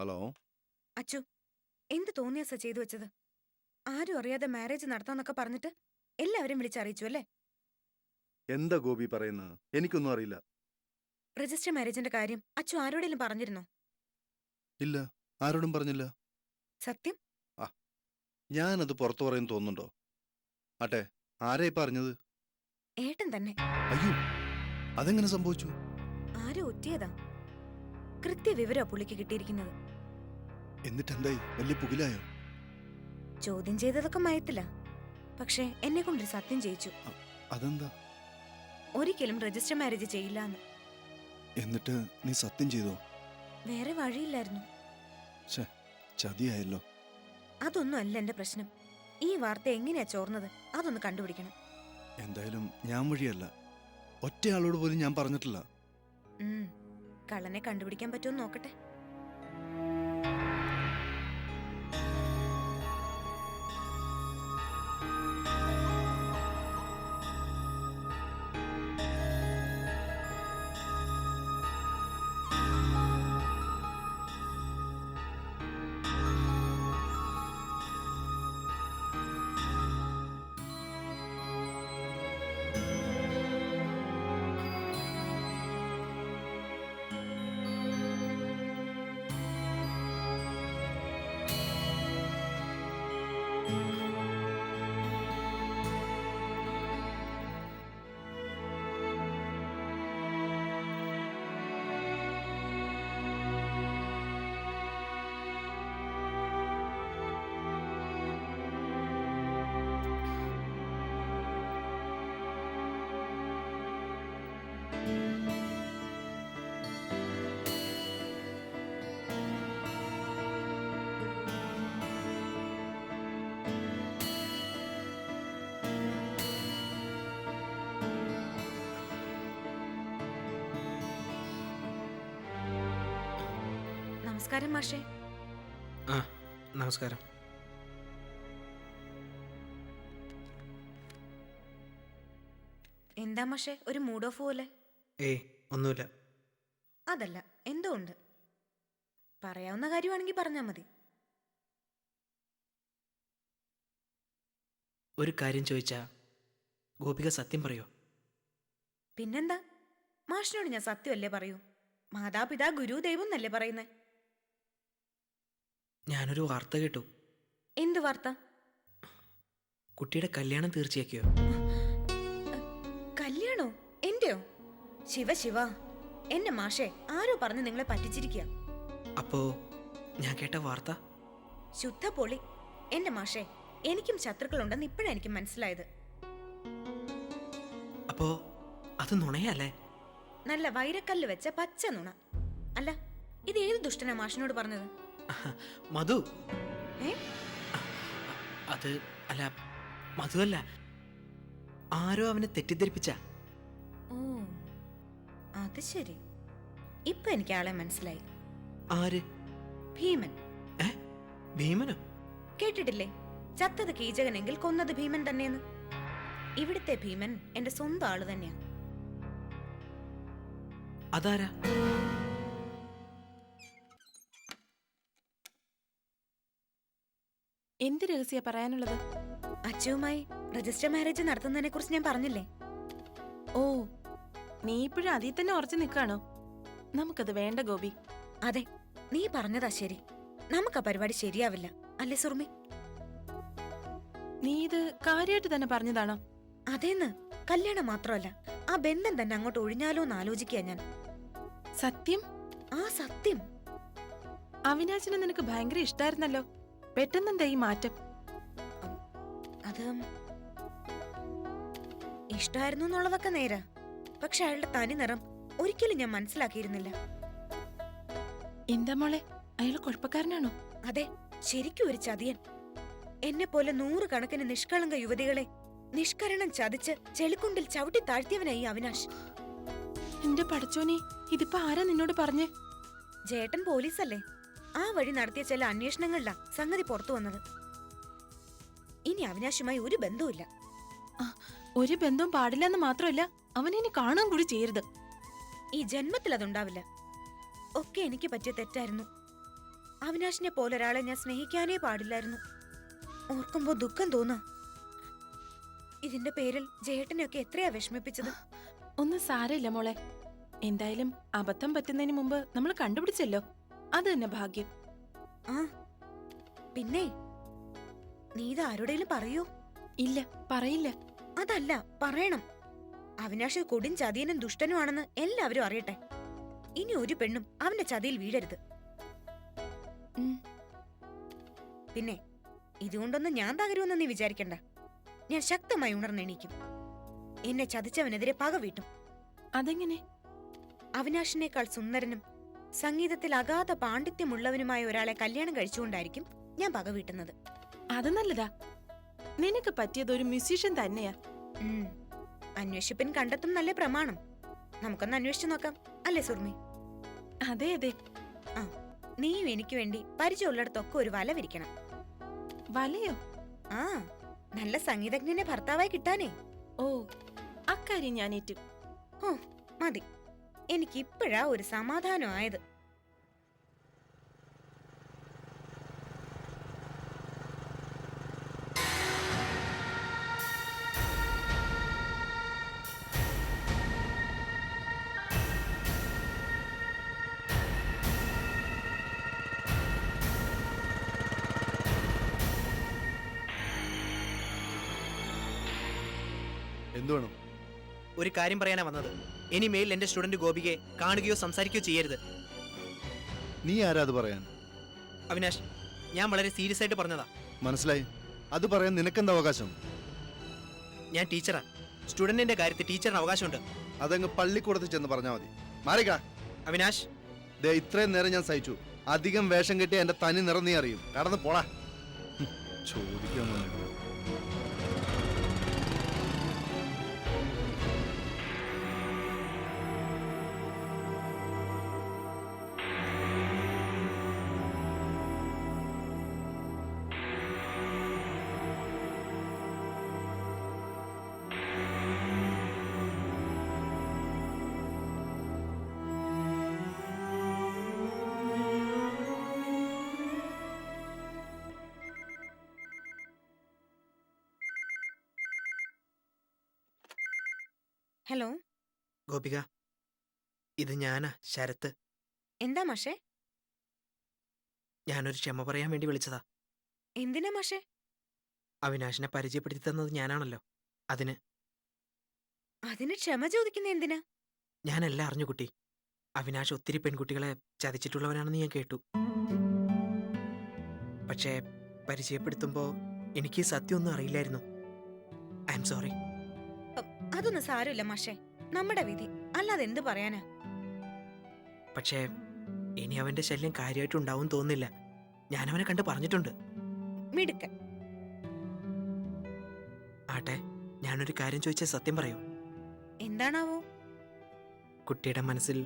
Hello. Achu, എന്ത് തോന്നിയാ ചെയ്തു വെച്ചത്? ആരും അറിയാതെ മാരേജ് നടത്താന്നൊക്കെ പറഞ്ഞിട്ട് എല്ലാവരും വിളിച്ചറിയിച്ചു അല്ലേ? എന്താ ഗോപി പറയുന്നത്? എനിക്കൊന്നും അറിയില്ല. രജിസ്റ്റർ മാരേജിന്റെ കാര്യം അച്ചു ആരോടെങ്കിലും പറഞ്ഞിരുന്നോ? ഇല്ല, ആരോടും പറഞ്ഞില്ല. സത്യം? ആ, ഞാനത് പുറത്തു പറയുന്നു തോന്നുന്നുണ്ടോ? ആട്ടെ, ആരായി പറഞ്ഞത്? ഏട്ടൻ തന്നെ. അയ്യോ, അതെങ്ങനെ സംഭവിച്ചു? ആരോ ഒറ്റിയതാ. കൃത്യവിവരാ പുള്ളിക്ക് കിട്ടിയിരിക്കുന്നത്. എന്നിട്ടെന്തായി? വലിയ പുകിലായോ? ചോദ്യം ചെയ്തതൊക്കെ മയത്തില്ല. പക്ഷേ എന്നെ കൊണ്ടൊരു സത്യം ചെയ്യിച്ചു. അതെന്താ? ഒരിക്കലും രജിസ്റ്റർ മാരേജ് ചെയ്യില്ലാന്ന്. എന്നിട്ട് നീ സത്യം ചെയ്തോ? വേറെ വഴിയില്ലായിരുന്നു. ചതിയായല്ലോ. അതൊന്നും അല്ല എന്റെ പ്രശ്നം. ഈ വാർത്ത എങ്ങനെയാ ചോർന്നത് അതൊന്ന് കണ്ടുപിടിക്കണം. എന്തായാലും ഞാൻ വഴിയല്ല. ഒറ്റയാളോട് പോലും ഞാൻ പറഞ്ഞിട്ടില്ല. കള്ളനെ കണ്ടുപിടിക്കാൻ പറ്റുമോ നോക്കട്ടെ. നമസ്കാരം മാഷേ. നമസ്കാരം. എന്താ മാഷേ ഒരു മൂഡ് ഓഫ് പോലെ? ഒന്നുമില്ല. അതല്ല, എന്തോ ഉണ്ട്. പറയാവുന്ന കാര്യമാണെങ്കിൽ പറഞ്ഞാ മതി. ഒരു കാര്യം ചോദിച്ചാ ഗോപിക സത്യം പറയോ? പിന്നെന്താ, മാഷിനോട് ഞാൻ സത്യമല്ലേ പറയൂ. മാതാപിതാ ഗുരു ദൈവം എന്നല്ലേ പറയുന്നേ. ഞാനൊരു വാർത്ത കേട്ടു. എന്ത് വാർത്ത? കുട്ടിയുടെ കല്യാണം തീർച്ചയാക്കിയോ? കല്യാണോ? എന്റെയോ? ശിവ ശിവ, എന്നെ മാഷേ ആരോ പറഞ്ഞ് നിങ്ങളെ പറ്റിച്ചിരിക്കുക. അപ്പോ ഞാൻ കേട്ട വാർത്ത ശുദ്ധ പൊളി. എന്റെ മാഷേ, എനിക്കും ശത്രുക്കളുണ്ടെന്ന് ഇപ്പോഴാണ് എനിക്ക് മനസ്സിലായത്. അപ്പോ അത് നുണയല്ലേ? നല്ല വൈരക്കല്ല് വെച്ച പച്ച നുണ. അല്ല, ഇത് ഏത് ദുഷ്ടനാ മാഷിനോട് പറഞ്ഞത്? മധു. അത് അല്ല, മധു അല്ല, ആരോ അവനെ തെറ്റിദ്ധരിപ്പിച്ച. ഓ, അത് ശരി. ഇപ്പൊ എനിക്ക് ആളെ മനസ്സിലായി. ആര്? ഭീമൻ. ഭീമനോ? കേട്ടിട്ടില്ലേ, ചത്തത് കീചകനെങ്കിൽ കൊന്നത് ഭീമൻ തന്നെയെന്ന്. ഇവിടുത്തെ ഭീമൻ എന്റെ സ്വന്തം ആള് തന്നെയാ. അതാരാ? എന്ത് രഹസ്യ പറയാനുള്ളത്? അച്ചുവുമായി രജിസ്റ്റർ മാരേജ് നടത്തുന്നതിനെ കുറിച്ച് ഞാൻ പറഞ്ഞില്ലേ? ഓ, നീ ഇപ്പോഴും അതിൽ തന്നെ ഉറച്ചു നിൽക്കാണോ? നമുക്കത് വേണ്ട ഗോപി. അതെ, നീ പറഞ്ഞതാ ശരി. നമുക്ക് ആ പരിപാടി ശരിയാവില്ല, അല്ലേ സുർമി? നീ ഇത് കാര്യമായിട്ട് തന്നെ പറഞ്ഞതാണോ? അതേന്ന്, കല്യാണം മാത്രമല്ല, ആ ബന്ധം തന്നെ അങ്ങോട്ട് ഒഴിഞ്ഞാലോ എന്ന് ആലോചിക്കുക ഞാൻ. സത്യം? ആ സത്യം. അവിനാശിനെ നിനക്ക് ഭയങ്കര ഇഷ്ടായിരുന്നല്ലോ, പെട്ടെന്നെന്താ ഈ മാറ്റം? അത് ഇഷ്ടായിരുന്നു എന്നുള്ളതൊക്കെ നേരാ. പക്ഷെ അയാളുടെ തനി നിറം ഒരിക്കലും ഞാൻ മനസ്സിലാക്കിയിരുന്നില്ല. എന്താ മോളെ, അയാൾ കുഴപ്പക്കാരനാണോ? അതെ, ശരിക്കും ഒരു ചതിയൻ. എന്നെ പോലെ 100 കണക്കിന് നിഷ്കളങ്ക യുവതികളെ നിഷ്കരണം ചതിച്ച് ചെളിക്കുണ്ടിൽ ചവിട്ടി താഴ്ത്തിയവനായി അവിനാശ്. എന്റെ പടച്ചോനെ, ഇതിപ്പോ ആരാ നിന്നോട് പറഞ്ഞേ? ജേട്ടൻ പോലീസല്ലേ, ആ വഴി നടത്തിയ ചില അന്വേഷണങ്ങളിലാ സംഗതി പുറത്തു വന്നത്. ഇനി അവിനാശുമായി ഒരു ബന്ധവുമില്ല. ഒരു ബന്ധവും പാടില്ലെന്ന് മാത്രമല്ല, അവനെ കാണാൻ കൂടി ചെയ്യരുത്. ഈ ജന്മത്തിൽ അതുണ്ടാവില്ല. ഒക്കെ എനിക്ക് പറ്റിയ തെറ്റായിരുന്നു. അവിനാശിനെ പോലൊരാളെ ഞാൻ സ്നേഹിക്കാനേ പാടില്ലായിരുന്നു. ഓർക്കുമ്പോ ദുഃഖം തോന്നാ. ഇതിന്റെ പേരിൽ ജയേട്ടനെയൊക്കെ എത്രയാ വിഷമിപ്പിച്ചത്. ഒന്നും സാരമില്ല മോളെ. എന്തായാലും അബദ്ധം പറ്റുന്നതിന് മുമ്പ് നമ്മൾ കണ്ടുപിടിച്ചല്ലോ, അത് തന്നെ ഭാഗ്യം. ആ പിന്നെ നീ ഇത് ആരോടേലും പറയോ? ഇല്ല, പറയില്ല. അതല്ല, പറയണം. അവിനാശ് കൊടും ചതിയനും ദുഷ്ടനുമാണെന്ന് എല്ലാവരും അറിയട്ടെ. ഇനി ഒരു പെണ്ണും അവന്റെ ചതിയിൽ വീഴരുത്. ഉം. പിന്നെ ഇതുകൊണ്ടൊന്നും ഞാൻ തകരുമെന്ന് നീ വിചാരിക്കണ്ട. ഞാൻ ശക്തമായി ഉണർന്നെണീക്കും. എന്നെ ചതിച്ചവനെതിരെ പക വീട്ടും. അതെങ്ങനെ? അവിനാശിനേക്കാൾ സുന്ദരനും സംഗീതത്തിൽ അഗാധ പാണ്ഡിത്യമുള്ളവനുമായ ഒരാളെ കല്യാണം കഴിച്ചുകൊണ്ടായിരിക്കും ഞാൻ പക വീട്ടുന്നത്. അത് നല്ലതാ. നിനക്ക് പറ്റിയത് ഒരു മ്യൂസീഷ്യൻ തന്നെയാ. അന്വേഷിപ്പിൻ കണ്ടെത്തും നല്ല പ്രമാണം. നമുക്കൊന്ന് അന്വേഷിച്ചു നോക്കാം, അല്ലേ സുർമി? അതെ അതെ. ആ, നീയും എനിക്ക് വേണ്ടി പരിചയമുള്ളിടത്തൊക്കെ ഒരു വല വിരിക്കണം. വലയോ? ആ, നല്ല സംഗീതജ്ഞനെ ഭർത്താവായി കിട്ടാനേ. ഓ, അക്കാര്യം ഞാൻ ഏറ്റു. ഓ മതി, എനിക്കിപ്പോഴാ ഒരു സമാധാനമായത്. എന്തു വേണം? ഒരു കാര്യം പറയാനാ വന്നത്. ഇനിമേൽ എന്റെ സ്റ്റുഡന്റ് ഗോപികയെ കാണുകയോ സംസാരിക്കുകയോ ചെയ്യരുത്. നീ ആരാ അത് പറയാൻ? അവിനാഷ്, ഞാൻ വളരെ സീരിയസ് ആയിട്ട് പറഞ്ഞതാ. മനസ്സിലായി. അത് പറയാൻ നിനക്കെന്താ അവകാശം? ഞാൻ ടീച്ചറാ. സ്റ്റുഡന്റിന്റെ കാര്യത്തിൽ ടീച്ചറിന് അവകാശമുണ്ട്. അതങ്ങ് പള്ളിക്കൂടത്തിൽ ചെന്ന് പറഞ്ഞാൽ മതി. മാറിക്കാ. അവിനാഷ്, ദേ ഇത്രയും നേരം ഞാൻ സഹിച്ചു. അധികം വേഷം കെട്ടി എന്റെ തനി നിറം നീ അറിയും. കടന്ന് പോടാ. ചോദിക്കാൻ വന്നിട്ട്. ഹലോ, ഗോപിക, ഇത് ഞാനാ, ശരത്ത്. എന്താ മാഷേ? ഞാനൊരു ക്ഷമ പറയാൻ വേണ്ടി വിളിച്ചതാ. എന്തിനാ മാഷേ? അവിനാശിനെ പരിചയപ്പെടുത്തി തന്നത് ഞാനാണല്ലോ. അതിന് ക്ഷമ ചോദിക്കുന്ന എന്തിനാ? ഞാനെല്ലാം അറിഞ്ഞു കുട്ടി. അവിനാശ് ഒത്തിരി പെൺകുട്ടികളെ ചതിച്ചിട്ടുള്ളവനാണെന്ന് ഞാൻ കേട്ടു. പക്ഷേ പരിചയപ്പെടുത്തുമ്പോ എനിക്ക് സത്യമൊന്നും അറിയില്ലായിരുന്നു. I am sorry. അതൊന്നും സാരമില്ല മാഷേ, നമ്മുടെ വിധി. അല്ലാതെ എന്ത് പറയാനാ? പക്ഷേ ഇനി അവന്റെ ശല്യം കാര്യമായിട്ടുണ്ടാവും തോന്നുന്നില്ല. ഞാൻ അവനെ കണ്ട് പറഞ്ഞിട്ടുണ്ട്. മിടുക്കൻ. ആട്ടെ, ഞാനൊരു കാര്യം ചോദിച്ചാൽ സത്യം പറയൂ? എന്താണാവോ? കുട്ടിയുടെ മനസ്സിൽ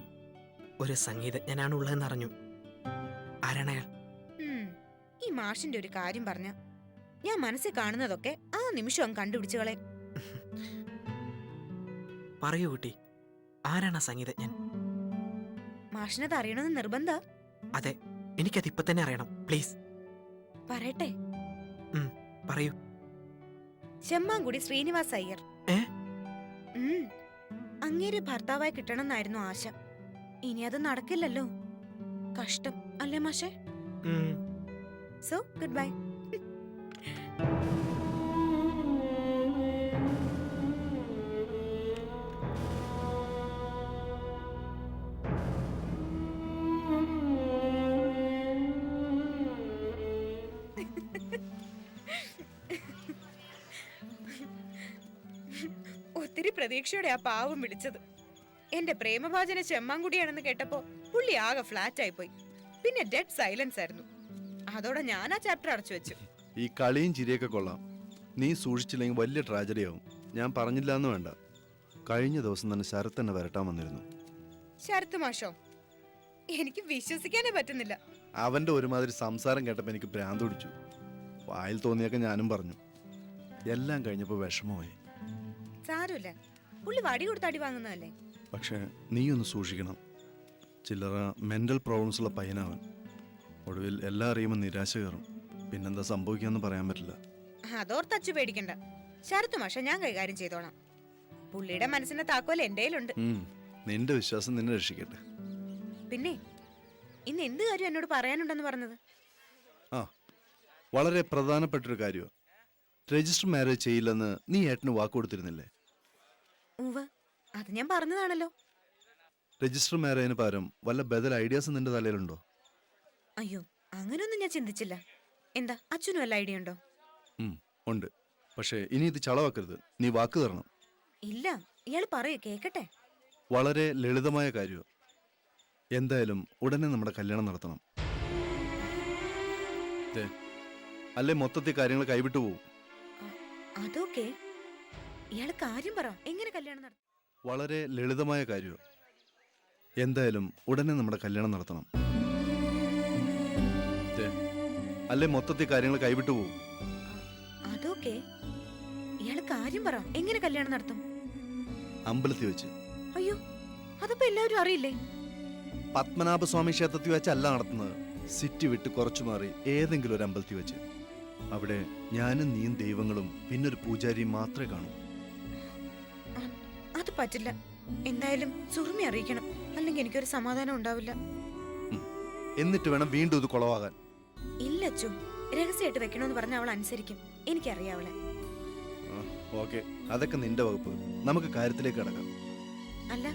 ഒരു സംഗീതജ്ഞനാണ് ഉള്ളതെന്ന് അറിഞ്ഞു. ആരാണയാൾ? ഈ മാഷിന്റെ ഒരു കാര്യം പറഞ്ഞ ഞാൻ മനസ്സിൽ കാണുന്നതൊക്കെ ആ നിമിഷം അങ്ങ് കണ്ടുപിടിച്ചു കളയും. പറയൂ കുട്ടി, ആരാണ് ആ സംഗീതജ്ഞൻ? മാഷിനത് അറിയണമെന്ന് നിർബന്ധ? അതെ, എനിക്കത് ഇപ്പൊ തന്നെ അറിയണം, പ്ലീസ്. പറയട്ടെ? പറയൂ. ചെമ്മാങ്കുടി ശ്രീനിവാസ് അയ്യർ. ഏ? അങ്ങേര് ഭർത്താവായി കിട്ടണമെന്നായിരുന്നു ആശ. ഇനി അത് നടക്കില്ലല്ലോ. കഷ്ടം അല്ലേ മാഷേ? So good bye. ഒത്തിരി പ്രതീക്ഷയോടെ ആ പാവം വിളിച്ചത്. എന്റെ പ്രേമഭാജന ചെമ്മാങ്കുടിയാണെന്ന് കേട്ടപ്പോ പുള്ളി ആകെ ഫ്ലാറ്റ് ആയി പോയി. പിന്നെ ഡെഡ് സൈലൻസ് ആയിരുന്നു. അതോടെ ഞാൻ ആ ചാപ്റ്റർ അടച്ചു വെച്ചു. ഈ കളിയും ചിരിയൊക്കെ കൊള്ളാം. നീ സൂക്ഷിച്ചില്ലെങ്കിൽ വലിയ ട്രാജഡി ആവും. ഞാൻ പറഞ്ഞില്ല എന്ന് വേണ്ട. കഴിഞ്ഞ ദിവസം തന്നെ ശരത്ത് എന്നെ വരട്ടാൻ വന്നിരുന്നു. ശരത്ത് മാഷോ? എനിക്ക് വിശ്വസിക്കാനേ പറ്റുന്നില്ല. അവന്റെ ഒരുമാതിരി സംസാരം കേട്ടപ്പോൾ എനിക്ക് ഭ്രാന്ത് പിടിച്ചു. വായിൽ തോന്നിയൊക്കെ ഞാനും പറഞ്ഞു. എല്ലാം കഴിഞ്ഞപ്പോൾ വിഷമമായി. സാരമില്ല, പുള്ളി വടി കൊടുത്ത് അടി വാങ്ങുന്നതല്ലേ. പക്ഷെ നീ ഒന്ന് സൂക്ഷിക്കണം. ചില്ലറ മെന്റൽ പ്രോബ്ലംസ് ഉള്ള പയ്യനവൻ. ഒടുവിൽ എല്ലാം അറിയുമ്പോൾ നിരാശ കയറും. പിന്നെന്താ സംഭവിക്കാന്ന് പറയാൻ പറ്റില്ല. അതോർത്ത് അച്ചു പേടിക്കണ്ട. ശരത്ത് മാഷ ഞാൻ കൈകാര്യം ചെയ്തോളാം. പുള്ളിയുടെ മനസ്സിന്റെ താക്കോൽ എന്റെ കയ്യിലുണ്ട്. നിന്റെ വിശ്വാസം നിന്നെ രക്ഷിക്കട്ടെ. പിന്നെ ഇന്ന് എന്ത് കാര്യം എന്നോട് പറയാനുണ്ടെന്ന് പറഞ്ഞത്? ആ, വളരെ പ്രധാനപ്പെട്ടൊരു കാര്യമാണ്. രജിസ്റ്റർ മാരേജ് ചെയ്യില്ലെന്ന് നീ ഏട്ടന് വാക്ക് കൊടുത്തിരുന്നില്ലേ? ഉവ്വ്, അത് ഞാൻ പറഞ്ഞതാണല്ലോ. രജിസ്റ്റർ മാരേജിന് പകരം വല്ല ബദൽ ഐഡിയാസ് നിന്റെ തലയിലുണ്ടോ? അയ്യോ, അങ്ങനെയൊന്നും ഞാൻ ചിന്തിച്ചില്ല. എന്താ അച്ഛനും വല്ല ഐഡിയ ഉണ്ടോ? ഉണ്ട്. പക്ഷേ ഇനി ഇത് ചളവാക്കരുത്. നീ വാക്ക് തരണം. ഇല്ല, ഇയാൾ പറയൂ, കേക്കട്ടെ. വളരെ ലളിതമായ കാര്യമാണ്. എന്തായാലും ഉടനെ നമ്മുടെ കല്യാണം നടത്തണം. ദേ, അല്ലേ മൊത്തത്തിൽ കാര്യങ്ങൾ കൈവിട്ടു പോവും. അതൊക്കെ ഇയാള് കാര്യം പറ, എങ്ങനെ കല്യാണം നടത്തും? വളരെ ലളിതമായ കാര്യമാണ്. എന്തായാലും ഉടനെ നമ്മുടെ കല്യാണം നടത്തണം. ദേ, അല്ലേ മൊത്തത്തിൽ കാര്യങ്ങൾ കൈവിട്ടു പോവും. അതൊക്കെ ഇയാള് കാര്യം പറ, എങ്ങനെ കല്യാണം നടത്തും? അമ്പലത്തിൽ വെച്ച്. അയ്യോ, അതപ്പോ എല്ലാവരും അറിയില്ലേ? പത്മനാഭസ്വാമി ക്ഷേത്രത്തിൽ വെച്ചല്ല നടത്തുന്നത്. സിറ്റി വിട്ട് കുറച്ചു മാറി ഏതെങ്കിലും ഒരു അമ്പലത്തിൽ വെച്ച്. അവിടെ ഞാനും നീയും ദൈവങ്ങളും പിന്നൊരു പൂജാരിയും മാത്രമേ കാണൂ. അത് പറ്റില്ല. എന്തായാലും സുറുമി അറിയിക്കണം, അല്ലെങ്കിൽ എനിക്കൊരു സമാധാനം ഉണ്ടാവില്ല. എന്നിട്ട് വേണം വീണ്ടും ഇത് കുളവാകാൻ. ഇല്ല അച്ചു, രഹസ്യമായിട്ട് വെക്കണമെന്ന് പറഞ്ഞ അവൾ അനുസരിക്കും. എനിക്കറിയാം അവളെ. ഓക്കെ, അതൊക്കെ നിന്റെ വകുപ്പ്. നമുക്ക് കാര്യത്തിലേക്ക് കടക്കാം. അല്ല,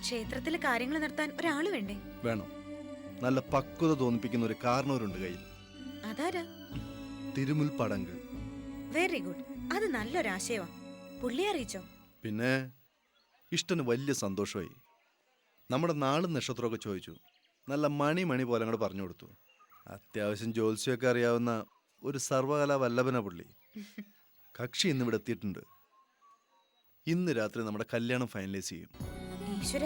ക്ഷേത്രത്തിലെ കാര്യങ്ങൾ നടത്താൻ ഒരാള് വേണ്ടേ? വേണം. നല്ല പക്വത തോന്നിപ്പിക്കുന്ന ഒരു കാരണവരുണ്ട് കയ്യിൽ. അതാരാ? തിരുമുൽ പടങ്ക്. വെരി ഗുഡ്, അത് നല്ലൊരാശയമാണ്. പുള്ളിയെ അറിയിച്ചോ? പിന്നെ ഇഷ്ടന് വലിയ സന്തോഷമായി. നമ്മുടെ നാളും നക്ഷത്രമൊക്കെ ചോദിച്ചു. നല്ല മണി പോലെ അങ്ങോട്ട് പറഞ്ഞു കൊടുത്തു. അത്യാവശ്യം ജ്യോത്സ്യമൊക്കെ അറിയാവുന്ന ഒരു സർവകലാ വല്ലഭന പുള്ളി. കക്ഷി ഇന്ന് ഇവിടെ എത്തിയിട്ടുണ്ട്. ഇന്ന് രാത്രി നമ്മുടെ കല്യാണം ഫൈനലൈസ് ചെയ്യും. ഈശ്വര,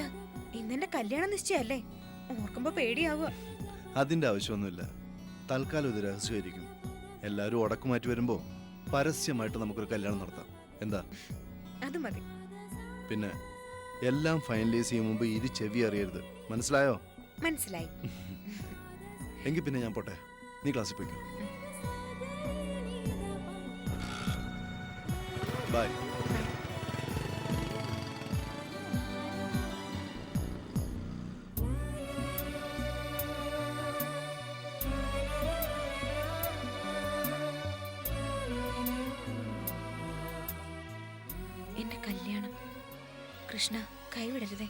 ഇന്നെന്റെ കല്യാണം നിശ്ചയല്ലേ? ഓർക്കുമ്പോ പേടിയാവുക. അതിന്റെ ആവശ്യമൊന്നുമില്ല. തൽക്കാലം ഇത് രഹസ്യമായിരിക്കും. എല്ലാവരും ഉടക്കുമാറ്റി വരുമ്പോ പരസ്യമായിട്ട് നമുക്കൊരു കല്യാണം നടത്താം. എന്താ? അത് മതി. പിന്നെ എല്ലാം ഫൈനലൈസ് ചെയ്യും മുമ്പ് ഇരു ചെവി അറിയരുത്. മനസ്സിലായോ? മനസ്സിലായി. എങ്കിൽ പിന്നെ ഞാൻ പോട്ടെ. നീ ക്ലാസ്സിൽ പോയിക്കോ. ബൈ. എന്റെ കല്യാണം കൃഷ്ണ, കൈവിടരുതേ.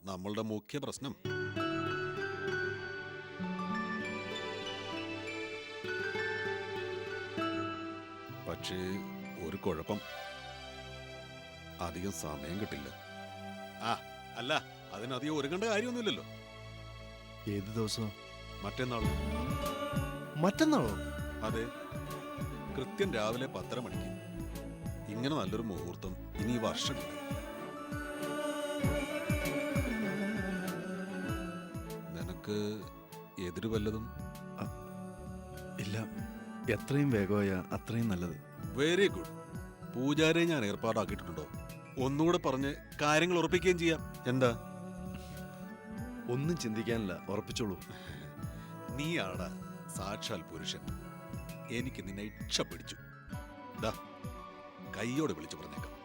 നമ്മളുടെ മുഖ്യ പ്രശ്നം പക്ഷേ ഒരു കുഴപ്പം, അധികം സമയം കിട്ടില്ല. ആ അല്ല, അതിനധികം ഒരുങ്ങേണ്ട കാര്യമൊന്നുമില്ലല്ലോ. ഏത് ദിവസം? മറ്റന്നാള്. മറ്റന്നാളോ? അതെ, കൃത്യം രാവിലെ 10:30 മണിക്ക്. ഇങ്ങനെ നല്ലൊരു മുഹൂർത്തം ഇനി ഈ വർഷമില്ല. നിനക്ക് എതിര് വല്ലതും? ഇല്ല, എത്രയും വേഗമായ അത്രയും നല്ലത്. Very good. പൂജാരെ ഞാൻ ഏർപ്പാടാക്കിയിട്ടുണ്ടോ? ഒന്നുകൂടെ പറഞ്ഞ് കാര്യങ്ങൾ ഉറപ്പിക്കുകയും ചെയ്യാം. എന്താ? ഒന്നും ചിന്തിക്കാനില്ല, ഉറപ്പിച്ചോളൂ. നീയാടാ സാക്ഷാൽ പുരുഷൻ. എനിക്ക് നിന്നെ ഇഷ്ടപിടിച്ചു. ദാ കയ്യോടെ വിളിച്ചു പറഞ്ഞേക്കാം.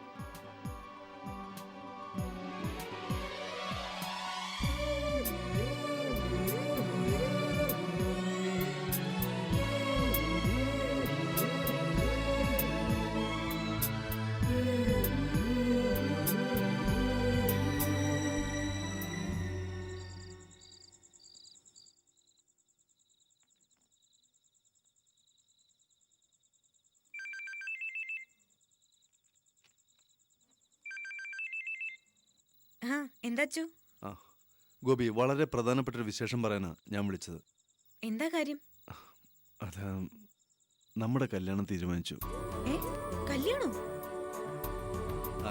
ആ, എന്താ അച്ചു? ആ ഗോപി, വളരെ പ്രധാനപ്പെട്ട ഒരു വിശേഷം പറയാനാ ഞാൻ വിളിച്ചത്. എന്താ കാര്യം? അത് നമ്മുടെ കല്യാണം തീരുമാനിച്ചു. കല്യാണം?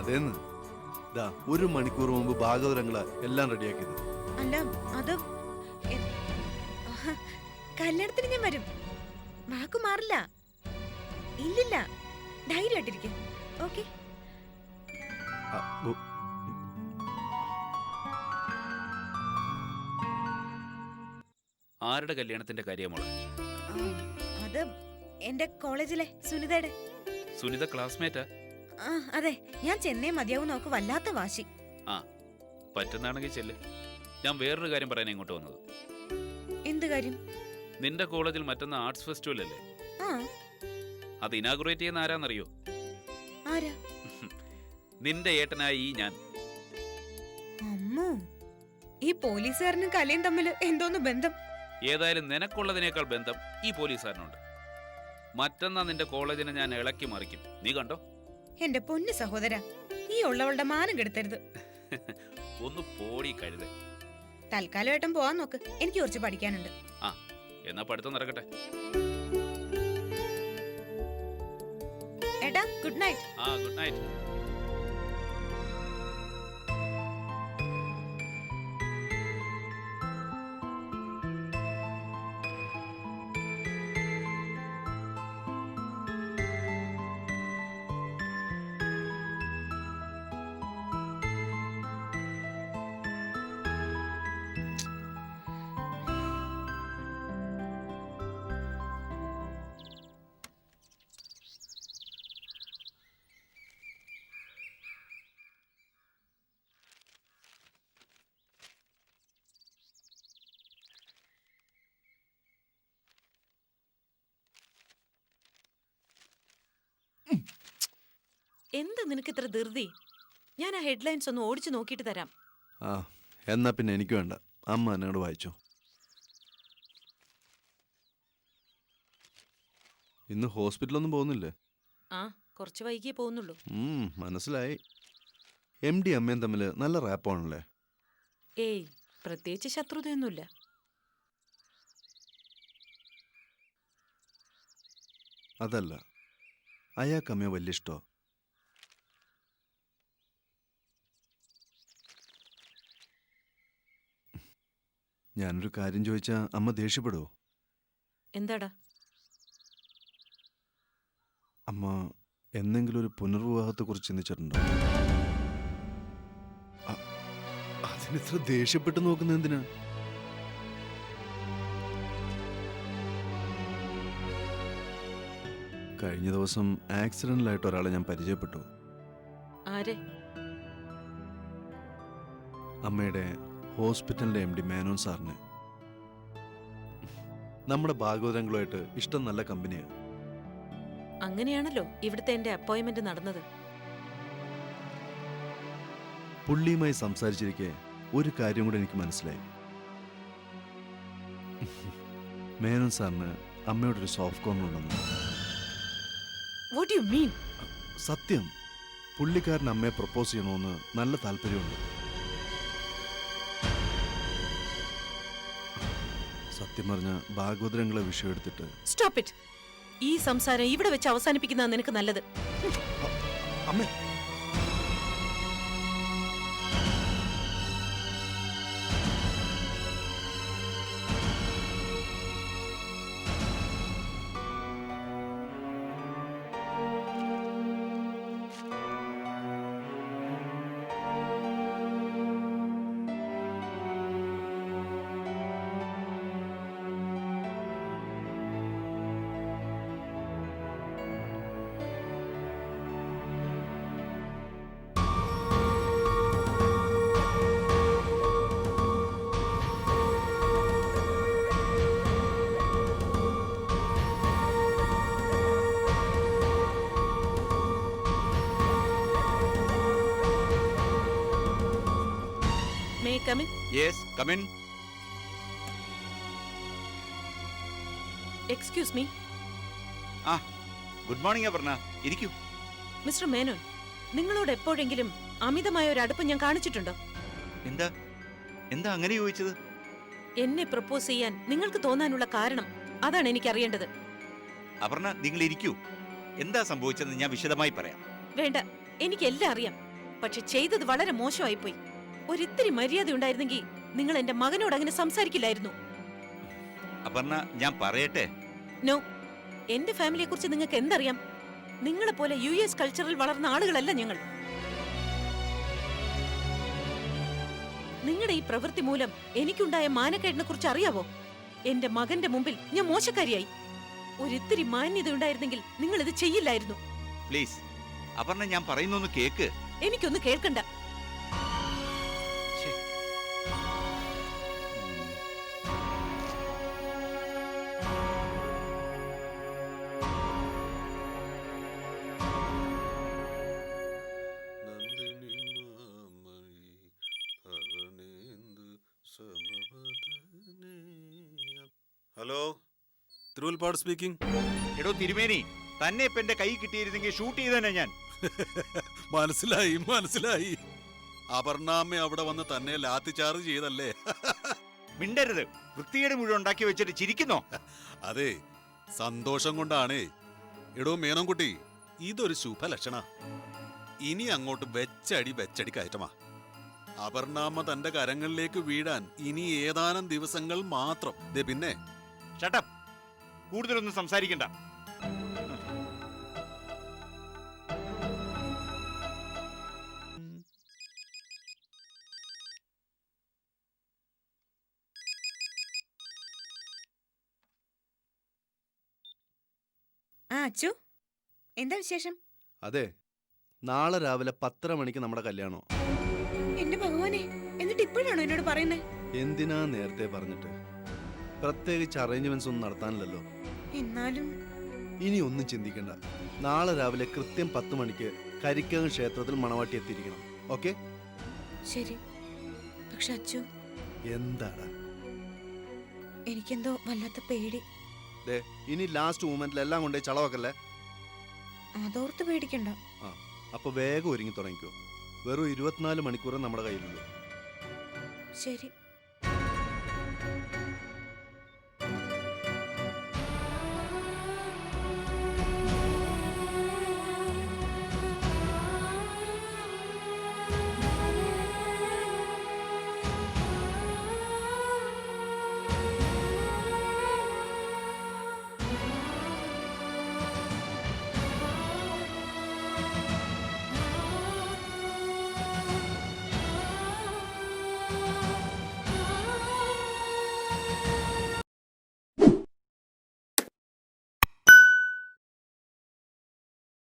അതേന്ന്. ദാ 1 മണിക്കൂർ മുമ്പ് ഭാഗവതരങ്ങളാ എല്ലാം റെഡിയാക്കിയത്. അല്ല, അത് കല്യാണത്തിന് ഞാൻ വരും. വാക്കു മാറില്ല. ഇല്ലില്ല, ധൈര്യമായിട്ടിരിക്കും. ഓക്കെ. ആരുടെ കല്യാണത്തിന്റെ കാര്യമോളെ? ആ, അത് എന്റെ കോളേജിലെ സുനിതയുടെ. സുനിത ക്ലാസ്മേറ്റാ? ആ അതെ, ഞാൻ ചെന്നൈ മതിയാവും നോക്ക് വല്ലാത്ത വാശി. ആ, പറ്റുന്നാണെങ്കിൽ ചെല്ല്. ഞാൻ വേറൊരു കാര്യം പറയാൻ ഇങ്ങോട്ട് വന്നത്. എന്ത് കാര്യം? നിന്റെ കോളേജിൽ മറ്റൊന്ന് ആർട്സ് ഫെസ്റ്റിവൽ അല്ലേ? ആ, അത് ഇനാഗുറേറ്റ് ചെയ്യുന്ന ആരാന്നറിയോ? ആരാ? നിന്റെ ഏട്ടനായി ഈ ഞാൻ. അമ്മോ, ഈ പോലീസുകാരനും കലയും തമ്മിൽ എന്തോന്ന് ബന്ധം? ഏതായാലും നിനക്കുള്ളതിനേക്കാൾ ബന്ധം ഈ പോലീസുകാരനുണ്ട്. മറ്റന്നാ നിന്റെ കോളേജിനെ ഞാൻ ഇളക്കി മറിക്കും, നീ കണ്ടോ? എന്റെ പൊന്നു സഹോദര, ഈ ഉള്ളവളുടെ മാനം കെടുത്തരുത്. ഒന്ന് പോടി കഴുത. തൽക്കാലം ഏട്ടൻ പോവാൻ നോക്ക്, എനിക്ക് കുറച്ച് പഠിക്കാനുണ്ട്. ആ, എന്നാ പഠിത്തം നടക്കട്ടെ. ഏട്ടാ, ഗുഡ് നൈറ്റ്. ആ, ഗുഡ് നൈറ്റ്. എന്താ നിനക്ക് ഇത്ര ധൃതി? ഞാൻ ആ ഹെഡ്ലൈൻസ് ഒന്ന് ഓടിച്ചു നോക്കിയിട്ട് തരാം. ആ എന്നാ പിന്നെ എനിക്ക് വേണ്ട, അമ്മ എന്നോട് വായിച്ചോ. ഇന്ന് ഹോസ്പിറ്റലൊന്നും പോകുന്നില്ലേ? ആ, കുറച്ച് വൈകിയേ പോകുന്നുള്ളൂ. മനസ്സിലായി. MD അമ്മയും തമ്മിൽ നല്ല റാപ്പാണല്ലേ? ഏയ്, പ്രത്യേകിച്ച് ശത്രുതയൊന്നുമില്ല. അതല്ല, അയാൾക്ക് അമ്മയെ വലിയ ഇഷ്ടോ? ഞാനൊരു കാര്യം ചോദിച്ചാ അമ്മ ദേഷ്യപ്പെടുവോ? എന്താടാ? അമ്മ എന്തെങ്കിലും ഒരു പുനർവിവാഹത്തെ കുറിച്ച് ചിന്തിച്ചിട്ടുണ്ടോ? അതിനിത്ര ദേഷ്യപ്പെട്ട് നോക്കുന്ന എന്തിനാ? കഴിഞ്ഞ ദിവസം ആക്സിഡന്റിലായിട്ട് ഒരാളെ ഞാൻ പരിചയപ്പെട്ടു. ആരെ? അമ്മയുടെ ഹോസ്പിറ്റലിന്റെ MD മേനോൻ സാറിന്. നമ്മുടെ ഭാഗവതങ്ങളുമായിട്ട് ഇഷ്ടം നല്ല കമ്പനിയാണ്. അങ്ങനെയാണല്ലോ ഇവിടുത്തെ എന്റെ അപ്പോയിന്റ്മെന്റ് നടന്നത്. പുള്ളിയുമായി സംസാരിച്ചിരിക്കെ ഒരു കാര്യം കൂടെ എനിക്ക് മനസ്സിലായി. മേനോൻ സാറിന് അമ്മയോടൊരു സോഫ്റ്റ് കോർണർ ഉണ്ടെന്ന്. What you mean? സത്യം, പുള്ളിക്കാരൻ അമ്മയെ പ്രപ്പോസ് ചെയ്യണമെന്ന് നല്ല താല്പര്യമുണ്ട്. സത്യം പറഞ്ഞ ഭാഗവതരങ്ങളെ വിഷയം എടുത്തിട്ട്. Stop it. ഈ സംസാരം ഇവിടെ വെച്ച് അവസാനിപ്പിക്കുന്ന നിനക്ക് നല്ലത്. അമ്മേ, May I come in? Yes, come in. Excuse me. Good morning Aparna, ഇരിക്കൂ. മിസ്റ്റർ മേനോൻ, നിങ്ങളോട് എപ്പോഴെങ്കിലും അമിതമായ ഒരു അടുപ്പം ഞാൻ കാണിച്ചിട്ടുണ്ടോ? എന്താ എന്താ അങ്ങനെ ചോദിച്ചത്? എന്നെ പ്രപ്പോസ് ചെയ്യാൻ നിങ്ങൾക്ക് തോന്നാനുള്ള കാരണം അതാണ് എനിക്ക് അറിയേണ്ടത്. അപർണ, നിങ്ങൾ ഇരിക്കൂ. എന്താ സംഭവിച്ചതെന്ന് ഞാൻ വിശദമായി പറയാം. വേണ്ട, എനിക്കെല്ലാം അറിയാം. പക്ഷെ ചെയ്തത് വളരെ മോശമായിപ്പോയി. ഒരിത്തിരി മര്യാദ ഉണ്ടായിരുന്നെങ്കിൽ നിങ്ങൾ എന്റെ മകനോട് അങ്ങനെ സംസാരിക്കില്ലായിരുന്നു. അപർണ, ഞാൻ പറയട്ടെ. നോ, എന്റെ ഫാമിലിയെ കുറിച്ച് നിങ്ങൾക്ക് എന്തറിയാം? നിങ്ങളെപ്പോലെ US കൾച്ചറിൽ വളർന്ന ആളുകളല്ല ഞങ്ങൾ. നിങ്ങളുടെ ഈ പ്രവൃത്തി മൂലം എനിക്കുണ്ടായ മാനക്കേടിനെ കുറിച്ച് അറിയാവോ? എന്റെ മകന്റെ മുമ്പിൽ ഞാൻ മോശക്കാരിയായി. ഒരിത്തിരി മാന്യത ഉണ്ടായിരുന്നെങ്കിൽ നിങ്ങൾ ഇത് ചെയ്യില്ലായിരുന്നു. പ്ലീസ് അപർണ, ഞാൻ പറയുന്നൊന്ന് കേക്ക്. എനിക്കൊന്ന് കേൾക്കണ്ട. Hello, Thiruvalpad speaking. എടോ തിരുമേനി, തന്നെ ഇപ്പൊ എന്റെ കൈ കിട്ടിയിരുന്നെങ്കിൽ ഷൂട്ട് ചെയ്തേനെ ഞാൻ. മനസ്സിലായി മനസ്സിലായി. അപർണാമ്മ അവിടെ വന്ന് തന്നെ ലാത്തി ചാർജ് ചെയ്തല്ലേ? മിണ്ടരുത്. വൃത്തികേട് മുഴുവൻ ഉണ്ടാക്കി വെച്ചിട്ട് ചിരിക്കുന്നോ? അതെ, സന്തോഷം കൊണ്ടാണേ. എടോ മേനോൻകുട്ടി, ഇതൊരു ശുഭലക്ഷണ. ഇനി അങ്ങോട്ട് വെച്ചടി കയറ്റമാ. അപർണാമ്മ തന്റെ കരങ്ങളിലേക്ക് വീഴാൻ ഇനി ഏതാനും ദിവസങ്ങൾ മാത്രം. ദേ പിന്നെ ഷട്ടപ്പ്. കൂടുതലൊന്നും സംസാരിക്കണ്ട. ആ അച്ചു, എന്താ വിശേഷം? അതെ, നാളെ രാവിലെ 10:30 മണിക്ക് നമ്മുടെ കല്യാണം. എന്റെ ഭഗവാനെ, എന്നിട്ട് ഇപ്പോഴാണോ എന്നോട് പറയുന്നേ? എന്തിനാ നേരത്തെ പറഞ്ഞിട്ട്? പ്രത്യേകിച്ച് അറേഞ്ച്മെന്റ്സ് ഒന്നും നടത്താനില്ലല്ലോ. എന്നാലും ഇനി ഒന്നും ചിന്തിക്കണ്ട. നാളെ രാവിലെ കൃത്യം 10 മണിക്ക് കരിക്കകം ക്ഷേത്രത്തിൽ മണവാട്ടി എത്തിയിരിക്കണം. ഓക്കെ? ശരി. പക്ഷെ അച്ചു, എന്താടാ? എനിക്കെന്തോ വല്ലാത്ത പേടി. ദേ, ഇനി ലാസ്റ്റ് മൂമെന്റിൽ എല്ലാം കൊണ്ടേ ചളവാക്കല്ലേ. അതോർത്ത് പേടിക്കണ്ട. അപ്പൊ വേഗം ഒരുങ്ങി തുടങ്ങിക്കോ. വെറും 24 മണിക്കൂർ നമ്മുടെ കയ്യിലുള്ളൂ. ശരി.